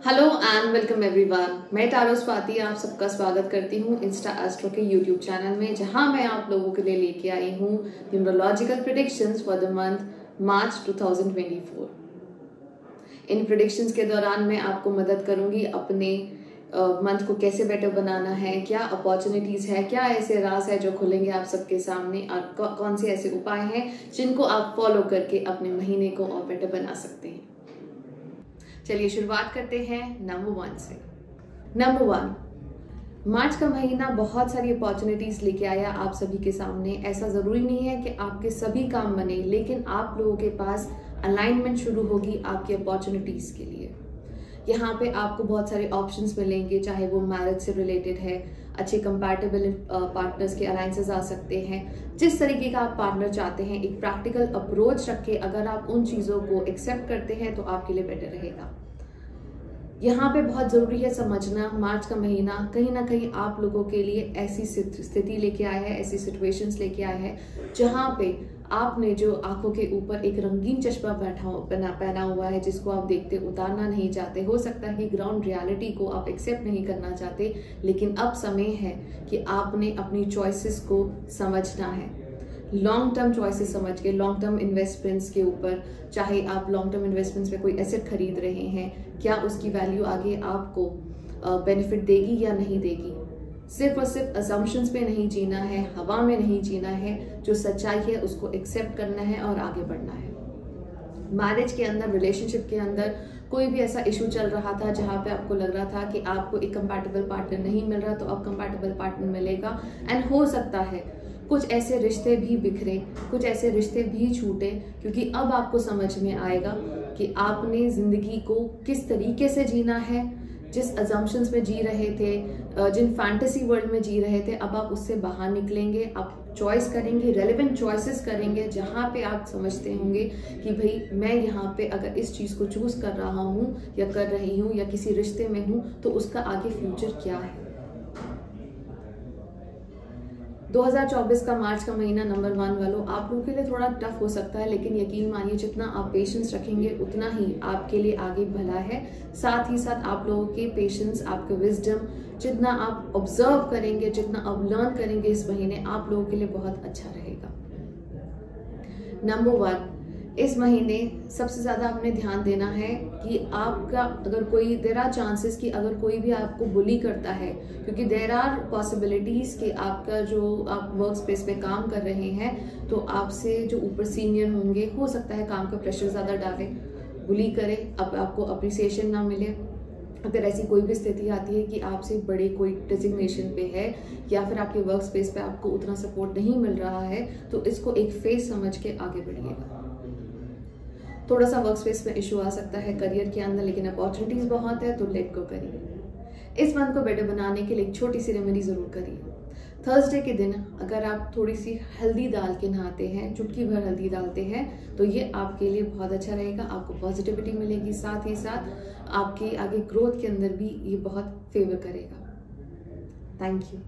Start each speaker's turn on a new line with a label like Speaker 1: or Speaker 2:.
Speaker 1: Hello and welcome everyone. मैं tarot Swati आप सबका स्वागत करती हूँ इंस्टा एस्ट्रो के यूट्यूब चैनल में, जहां मैं आप लोगों के लिए लेके आई हूँ numerological predictions for the month March 2024। In predictions के दौरान मैं आपको मदद करूंगी अपने मंथ को कैसे बेटर बनाना है, क्या अपॉर्चुनिटीज है, क्या ऐसे राज है जो खुलेंगे आप सबके सामने, और कौन से ऐसे उपाय हैं जिनको आप फॉलो करके अपने महीने को और बेटर बना सकते हैं। चलिए शुरुआत करते हैं नंबर 1 से। नंबर 1, मार्च का महीना बहुत सारी अपॉर्चुनिटीज लेके आया आप सभी के सामने। ऐसा जरूरी नहीं है कि आपके सभी काम बने, लेकिन आप लोगों के पास अलाइनमेंट शुरू होगी आपकी अपॉर्चुनिटीज के लिए। यहाँ पे आपको बहुत सारे ऑप्शंस मिलेंगे, चाहे वो मैरिज से रिलेटेड है, अच्छे कंपैटिबल पार्टनर्स के अलायंसेस आ सकते हैं। जिस तरीके का आप पार्टनर चाहते हैं, एक प्रैक्टिकल अप्रोच रख के अगर आप उन चीज़ों को एक्सेप्ट करते हैं तो आपके लिए बेटर रहेगा। यहाँ पे बहुत ज़रूरी है समझना, मार्च का महीना कहीं ना कहीं आप लोगों के लिए ऐसी स्थिति लेके आया है, ऐसी सिचुएशंस लेके आया है जहाँ पे आपने जो आंखों के ऊपर एक रंगीन चश्मा पहना हुआ है, जिसको आप देखते उतारना नहीं चाहते। हो सकता है कि ग्राउंड रियलिटी को आप एक्सेप्ट नहीं करना चाहते, लेकिन अब समय है कि आपने अपनी चॉइसेस को समझना है। लॉन्ग टर्म चॉइसेस समझ के, लॉन्ग टर्म इन्वेस्टमेंट्स के ऊपर, चाहे आप लॉन्ग टर्म इन्वेस्टमेंट्स में कोई एसेट खरीद रहे हैं, क्या उसकी वैल्यू आगे आपको बेनिफिट देगी या नहीं देगी। सिर्फ और सिर्फ असम्पशंस पे नहीं जीना है, हवा में नहीं जीना है। जो सच्चाई है उसको एक्सेप्ट करना है और आगे बढ़ना है। मैरिज के अंदर, रिलेशनशिप के अंदर कोई भी ऐसा इशू चल रहा था जहाँ पे आपको लग रहा था कि आपको एक कंपैटिबल पार्टनर नहीं मिल रहा, तो अब कंपैटिबल पार्टनर मिलेगा। एंड हो सकता है कुछ ऐसे रिश्ते भी बिखरे, कुछ ऐसे रिश्ते भी छूटे, क्योंकि अब आपको समझ में आएगा कि आपने जिंदगी को किस तरीके से जीना है। जिस अजम्पशंस में जी रहे थे, जिन फैंटेसी वर्ल्ड में जी रहे थे, अब आप उससे बाहर निकलेंगे। आप चॉइस करेंगे, रेलेवेंट चॉइसेस करेंगे, जहाँ पे आप समझते होंगे कि भाई मैं यहाँ पे अगर इस चीज़ को चूज कर रहा हूँ या कर रही हूँ या किसी रिश्ते में हूँ, तो उसका आगे फ्यूचर क्या है। 2024 का मार्च का महीना नंबर 1 वालों आप लोगों के लिए थोड़ा टफ हो सकता है, लेकिन यकीन मानिए जितना आप पेशेंस रखेंगे उतना ही आपके लिए आगे भला है। साथ ही साथ आप लोगों के पेशेंस, आपके विजडम, जितना आप ऑब्जर्व करेंगे, जितना आप लर्न करेंगे इस महीने, आप लोगों के लिए बहुत अच्छा रहेगा। नंबर 1, इस महीने सबसे ज़्यादा आपने ध्यान देना है कि आपका अगर कोई देर आर चांसेस कि अगर कोई भी आपको बुली करता है, क्योंकि देर आर पॉसिबिलिटीज़ कि आपका जो आप वर्क स्पेस पे काम कर रहे हैं, तो आपसे जो ऊपर सीनियर होंगे, हो सकता है काम का प्रेशर ज़्यादा डाले, बुली करे, अब आपको अप्रिसिएशन ना मिले। अगर ऐसी कोई भी स्थिति आती है कि आपसे बड़े कोई डेजिग्नेशन पे है या फिर आपके वर्क स्पेस पे आपको उतना सपोर्ट नहीं मिल रहा है, तो इसको एक फेस समझ के आगे बढ़िएगा। थोड़ा सा वर्क स्पेस में इशू आ सकता है करियर के अंदर, लेकिन अपॉर्चुनिटीज बहुत है, तो लेट गो करिए। इस मंथ को बेटर बनाने के लिए एक छोटी सी रेमेडी जरूर करिए। थर्सडे के दिन अगर आप थोड़ी सी हल्दी डाल के नहाते हैं, चुटकी भर हल्दी डालते हैं, तो ये आपके लिए बहुत अच्छा रहेगा। आपको पॉजिटिविटी मिलेगी, साथ ही साथ आपके आगे ग्रोथ के अंदर भी ये बहुत फेवर करेगा। Thank you.